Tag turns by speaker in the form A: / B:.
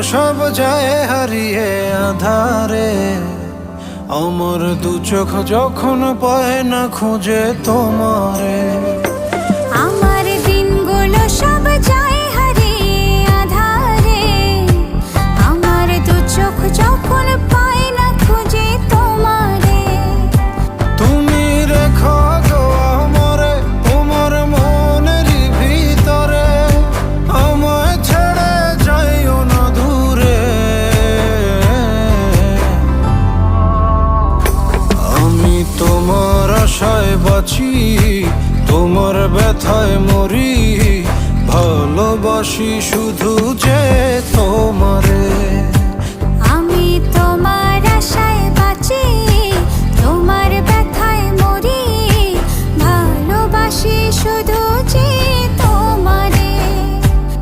A: সব যায় হারিয়ে আধারে। আমার দু চোখ যখন পায় না খুঁজে তোমারে।
B: আমার দিনগুলো সব যায় হারিয়ে আঁধারে। আমার দু চোখ যখন পায় না খুঁজে তোমারে।
A: তুমি রেখো গো আমারে তোমার মনেরই ভিতরে, আমায় ছেড়ে যাইও না দূরে। আমি তোমার আশায় বাঁচি, তোমার ব্যথায় মরি, ভালোবাসি শুধু যে